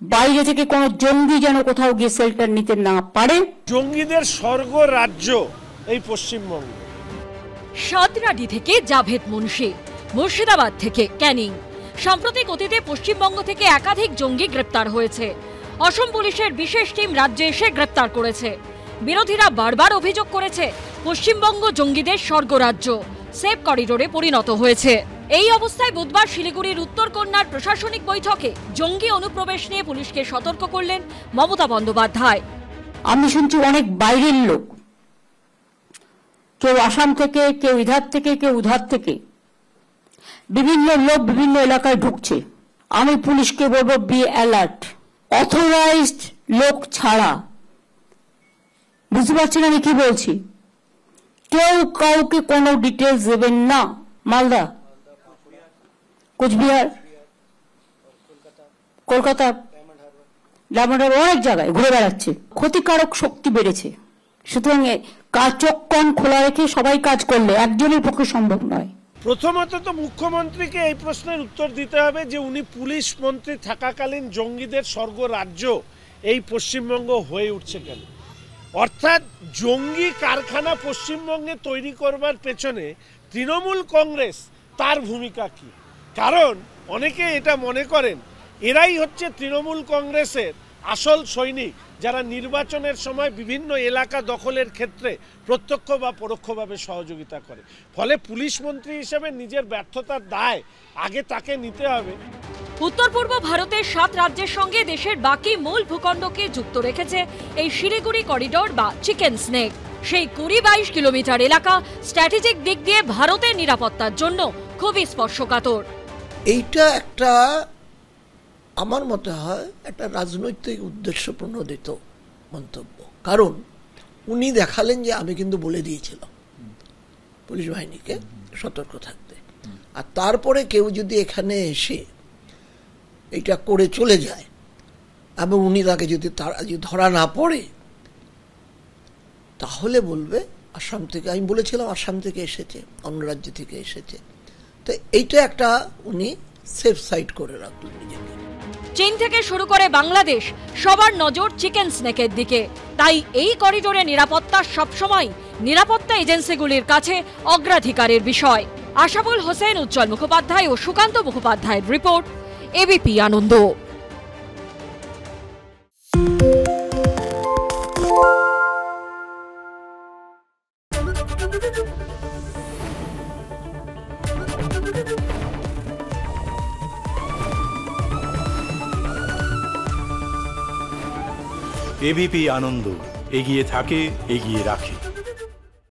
বাইরে থেকে কোনো জঙ্গি যেন কোথাও গিয়ে শেল্টার নিতে না পারে। জঙ্গিদের স্বর্গ রাজ্য এই পশ্চিমবঙ্গ। সাতরাডি থেকে জাভেদ মুন্সি, মুর্শিদাবাদ থেকে ক্যানিং। সাম্প্রতিক অতীতে পশ্চিমবঙ্গ থেকে একাধিক জঙ্গি গ্রেপ্তার হয়েছে। অসম পুলিশের বিশেষ টিম রাজ্যে এসে গ্রেপ্তার করেছে। বিরোধীরা বারবার অভিযোগ করেছে পশ্চিমবঙ্গ জঙ্গিদের স্বর্গরাজ্য, সেফ করিডোরে পরিণত হয়েছে। এই অবস্থায় বুধবার শিলিগুড়ির উত্তরকন্যার প্রশাসনিক বৈঠকে জঙ্গি অনুপ্রবেশ নিয়ে পুলিশকে সতর্ক করলেন মমতা বন্দ্যোপাধ্যায়। আমি শুনছি অনেক বাইরের লোক, কেউ আসাম থেকে, কেউ ইধার থেকে, কেউ উধার থেকে, বিভিন্ন লোক বিভিন্ন এলাকায় ঢুকছে। আমি পুলিশকে বলবো, বি অ্যালার্ট। অথরাইজড লোক ছাড়া, বুঝতে পারছেন আমি কি বলছি, কেউ কাউকে কোনো ডিটেলস দেবেন না। মালদা, কোচবিহার, কলকাতা, ডায়মন্ড হারবার, অনেক জায়গায় ঘুরে বেড়াচ্ছে। ক্ষতিকারক শক্তি বেড়েছে। সুতরাং চোখ কান খোলা রেখে সবাই কাজ করলে একজনের পক্ষে সম্ভব নয়। প্রথমত তো মুখ্যমন্ত্রীকে এই প্রশ্নের উত্তর দিতে হবে যে উনি পুলিশ মন্ত্রী থাকাকালীন জঙ্গিদের স্বর্গ রাজ্য এই পশ্চিমবঙ্গ হয়ে উঠছে কেন? অর্থাৎ জঙ্গি কারখানা পশ্চিমবঙ্গে তৈরি করবার পেছনে তৃণমূল কংগ্রেস তার ভূমিকা কি? কারণ অনেকে এটা মনে করেন এরাই হচ্ছে তৃণমূল কংগ্রেসের আসল সৈনিক, যারা নির্বাচনের সময় বিভিন্ন এলাকা দখলের ক্ষেত্রে প্রত্যক্ষ বা পরোক্ষভাবে সহযোগিতা করে। ফলে পুলিশ মন্ত্রী হিসেবে নিজের ব্যর্থতার দায় আগে তাকে নিতে হবে। উত্তর পূর্ব ভারতের 7 রাজ্যের সঙ্গে দেশের বাকি মূল ভূখণ্ডকে যুক্ত রেখেছে এই শিলিগুড়ি করিডোর বা চিকেন স্নেক। সেই 20-22 কিলোমিটার এলাকা স্ট্র্যাটেজিক দিক দিয়ে ভারতের নিরাপত্তার জন্য খুবই স্পর্শকাতর। এইটা একটা, আমার মতে হয়, একটা রাজনৈতিক উদ্দেশ্য প্রণোদিত মন্তব্য। কারণ উনি দেখালেন যে আমি কিন্তু বলে দিয়েছিলাম পুলিশ বাহিনীকে সতর্ক থাকতে, আর তারপরে কেউ যদি এখানে এসে এটা করে চলে যায় এবং উনি তাকে যদি ধরা না পড়ে, তাহলে বলবে আসাম থেকে, আমি বলেছিলাম আসাম থেকে এসেছে, অন্য রাজ্য থেকে এসেছে। তো এইটা একটা উনি সেফ সাইড করে রাখলেন নিজেকে। চীন থেকে শুরু করে বাংলাদেশ, সবার নজর চিকেন স্নেকের দিকে। তাই এই করিডোরে নিরাপত্তা সবসময় নিরাপত্তা এজেন্সিগুলির কাছে অগ্রাধিকারের বিষয়। আশাবুল হোসেন, উজ্জ্বল মুখোপাধ্যায় ও সুকান্ত মুখোপাধ্যায়ের রিপোর্ট, এবিপি আনন্দ। এবিপি আনন্দ, এগিয়ে থাকে, এগিয়ে রাখে।